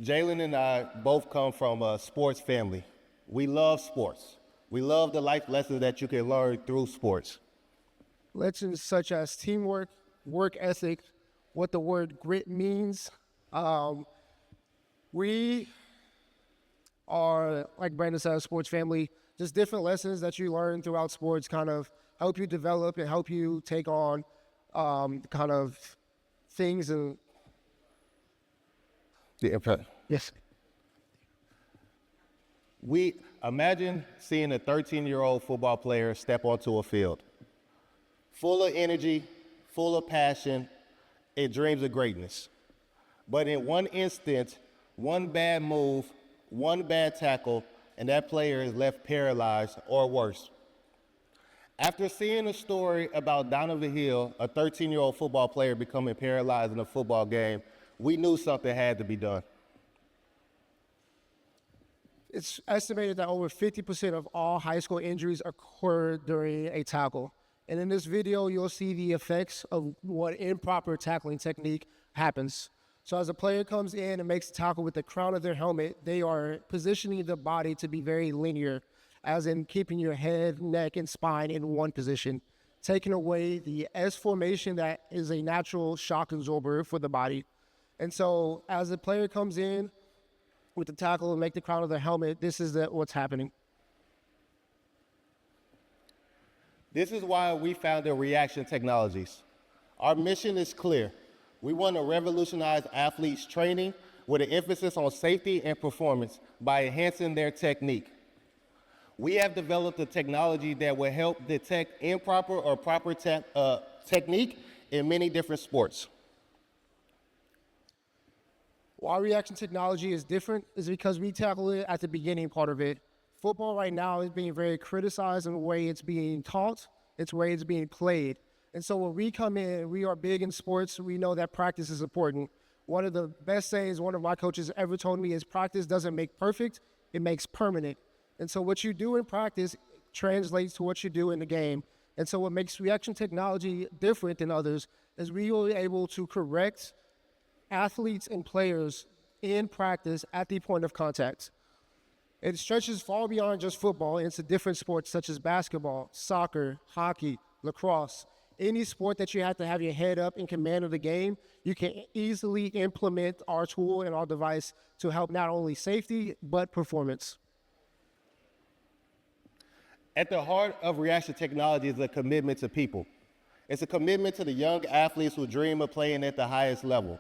Jalen and I both come from a sports family. We love sports. We love the life lessons that you can learn through sports. Lessons such as teamwork, work ethic, what the word grit means. We are, like Brandon said, a sports family. Just different lessons that you learn throughout sports kind of help you develop and help you take on kind of things and The impact. yes. We imagine seeing a 13-year-old football player step onto a field, full of energy, full of passion, and dreams of greatness. But in one instant, one bad move, one bad tackle, and that player is left paralyzed or worse. After seeing a story about Donovan Hill, a 13-year-old football player becoming paralyzed in a football game, we knew something had to be done. It's estimated that over 50% of all high school injuries occur during a tackle. And in this video, you'll see the effects of what improper tackling technique happens. So as a player comes in and makes a tackle with the crown of their helmet, they are positioning the body to be very linear, as in keeping your head, neck, and spine in one position, taking away the S formation that is a natural shock absorber for the body. And so as the player comes in with the tackle and make the crown of their helmet, this is what's happening. This is why we founded Reaction Technologies. Our mission is clear. We want to revolutionize athletes' training with an emphasis on safety and performance by enhancing their technique. We have developed a technology that will help detect improper or proper technique in many different sports. Why reaction technology is different is because we tackle it at the beginning part of it. Football right now is being very criticized in the way it's being taught, it's the way it's being played. And so when we come in, we are big in sports, we know that practice is important. One of the best sayings one of my coaches ever told me is practice doesn't make perfect, it makes permanent. And so what you do in practice translates to what you do in the game. And so what makes reaction technology different than others is we are able to correct athletes and players in practice at the point of contact. It stretches far beyond just football into different sports such as basketball, soccer, hockey, lacrosse. Any sport that you have to have your head up in command of the game, you can easily implement our tool and our device to help not only safety, but performance. At the heart of reaction technology is a commitment to people. It's a commitment to the young athletes who dream of playing at the highest level.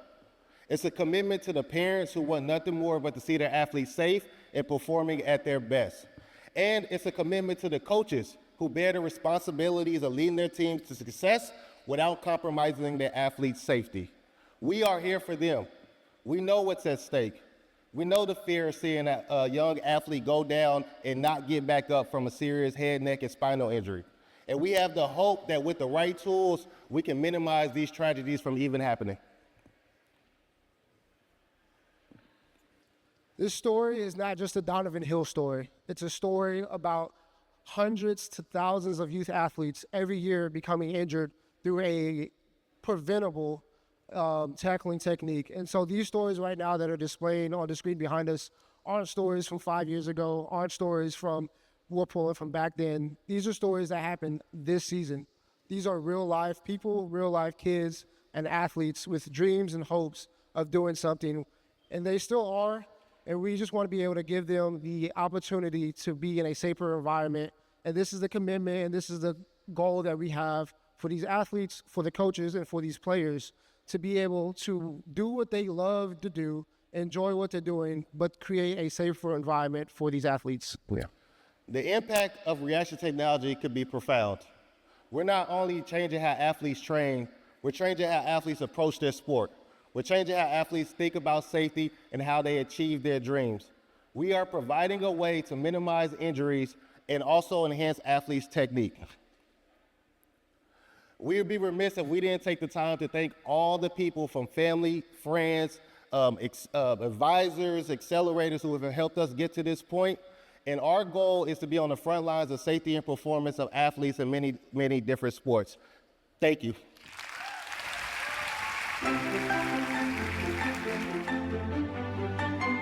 It's a commitment to the parents who want nothing more but to see their athletes safe and performing at their best. And it's a commitment to the coaches who bear the responsibilities of leading their teams to success without compromising their athletes' safety. We are here for them. We know what's at stake. We know the fear of seeing a young athlete go down and not get back up from a serious head, neck, and spinal injury. And we have the hope that with the right tools, we can minimize these tragedies from even happening. This story is not just a Donovan Hill story. It's a story about hundreds to thousands of youth athletes every year becoming injured through a preventable tackling technique. And so these stories right now that are displayed on the screen behind us aren't stories from 5 years ago, aren't stories from Warpole from back then. These are stories that happened this season. These are real life people, real life kids and athletes with dreams and hopes of doing something. And they still are. And we just want to be able to give them the opportunity to be in a safer environment. And this is the commitment and this is the goal that we have for these athletes, for the coaches, and for these players to be able to do what they love to do, enjoy what they're doing, but create a safer environment for these athletes. Yeah. The impact of reaction technology could be profound. We're not only changing how athletes train, we're changing how athletes approach their sport. We're changing how athletes think about safety and how they achieve their dreams. We are providing a way to minimize injuries and also enhance athletes' technique. We would be remiss if we didn't take the time to thank all the people from family, friends, advisors, accelerators who have helped us get to this point. And our goal is to be on the front lines of safety and performance of athletes in many, many different sports. Thank you.